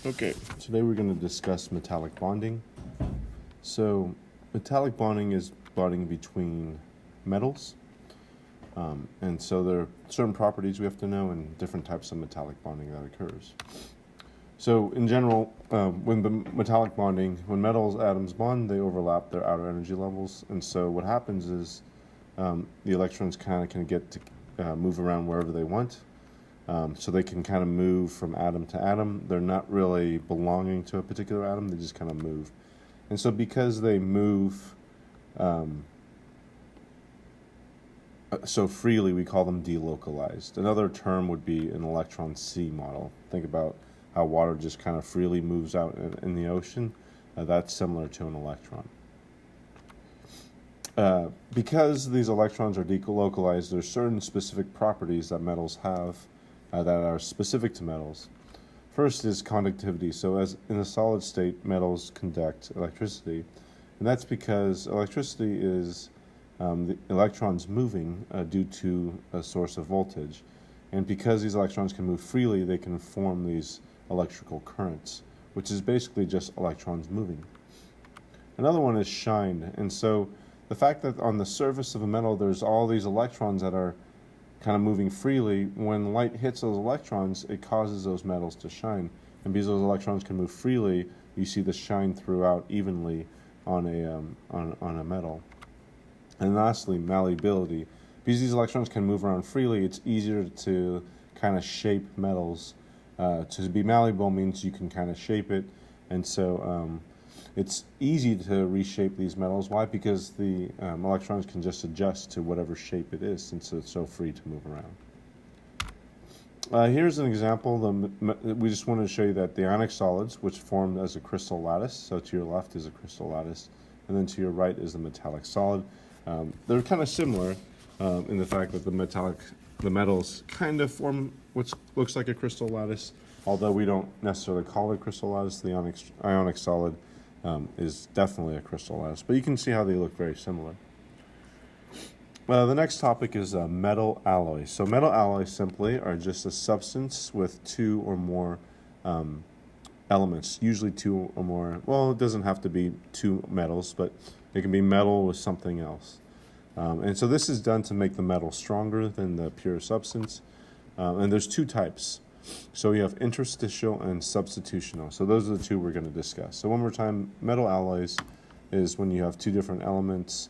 Okay, today we're going to discuss metallic bonding. So, metallic bonding is bonding between metals, and so there are certain properties we have to know and different types of metallic bonding that occurs. So, in general, when metals atoms bond, they overlap their outer energy levels, and so what happens is the electrons kind of can get to move around wherever they want. So they can kind of move from atom to atom. They're not really belonging to a particular atom, they just kind of move. And so because they move so freely, we call them delocalized. Another term would be an electron sea model. Think about how water just kind of freely moves out in the ocean. That's similar to an electron. Because these electrons are delocalized, there's certain specific properties that metals have that are specific to metals. First is conductivity. So as in a solid state, metals conduct electricity. And that's because electricity is the electrons moving due to a source of voltage. And because these electrons can move freely, they can form these electrical currents, which is basically just electrons moving. Another one is shine. And so the fact that on the surface of a metal there's all these electrons that are kind of moving freely, when light hits those electrons, it causes those metals to shine. And because those electrons can move freely, you see the shine throughout evenly on a metal. And lastly, malleability. Because these electrons can move around freely, it's easier to kind of shape metals. To be malleable means you can kind of shape it, and so it's easy to reshape these metals. Why? Because the electrons can just adjust to whatever shape it is, since it's so free to move around. Here's an example. We just wanted to show you that the ionic solids, which formed as a crystal lattice, so to your left is a crystal lattice, and then to your right is the metallic solid. They're kind of similar in the fact that the metals kind of form what looks like a crystal lattice, although we don't necessarily call it crystal lattice. The ionic solid is definitely a crystal lattice, but you can see how they look very similar. The next topic is metal alloys. So metal alloys simply are just a substance with two or more elements, usually two or more. Well, it doesn't have to be two metals, but it can be metal with something else. And so this is done to make the metal stronger than the pure substance. And there's two types. So we have interstitial and substitutional. So those are the two we're going to discuss. So one more time, metal alloys is when you have two different elements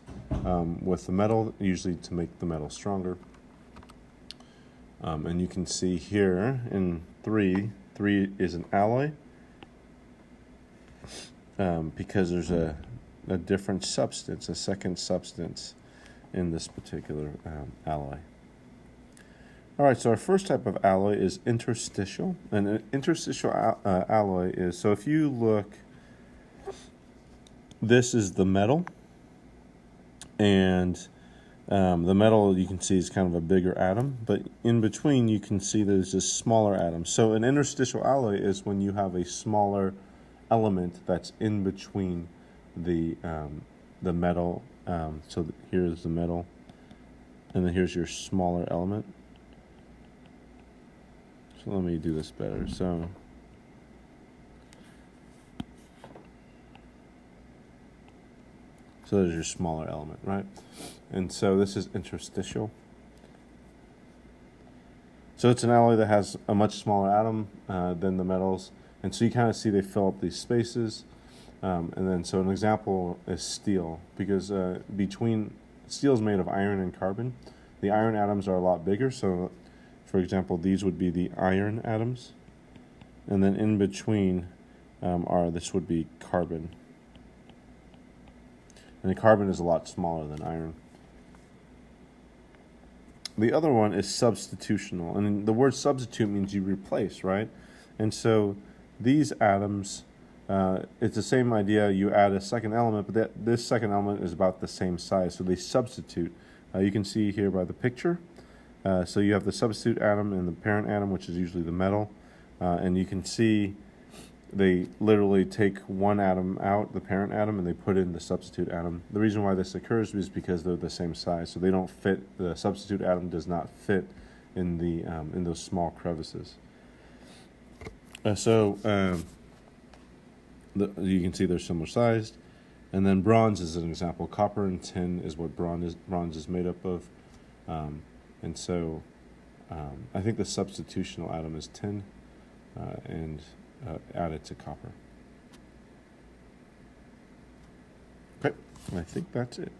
with the metal, usually to make the metal stronger. And you can see here in 3 is an alloy because there's a different substance, a second substance in this particular alloy. All right, so our first type of alloy is interstitial. And an interstitial alloy is, so if you look, this is the metal. And the metal, you can see, is kind of a bigger atom. But in between, you can see there's just smaller atoms. So an interstitial alloy is when you have a smaller element that's in between the metal. So here's the metal. And then here's your smaller element. So let me do this better. So there's your smaller element, right? And so this is interstitial. So it's an alloy that has a much smaller atom than the metals. And so you kind of see they fill up these spaces. And then so an example is steel, because steel is made of iron and carbon. The iron atoms are a lot bigger, so for example, these would be the iron atoms, and then in between this would be carbon. And the carbon is a lot smaller than iron. The other one is substitutional, and the word substitute means you replace, right? And so these atoms, it's the same idea. You add a second element, but this second element is about the same size, so they substitute. You can see here by the picture. So you have the substitute atom and the parent atom, which is usually the metal, and you can see they literally take one atom out, the parent atom, and they put in the substitute atom. The reason why this occurs is because they're the same size, so they don't fit. The substitute atom does not fit in those small crevices. you can see they're similar sized. And then bronze is an example. Copper and tin is what bronze is made up of. And so I think the substitutional atom is tin and added to copper. Okay, I think that's it.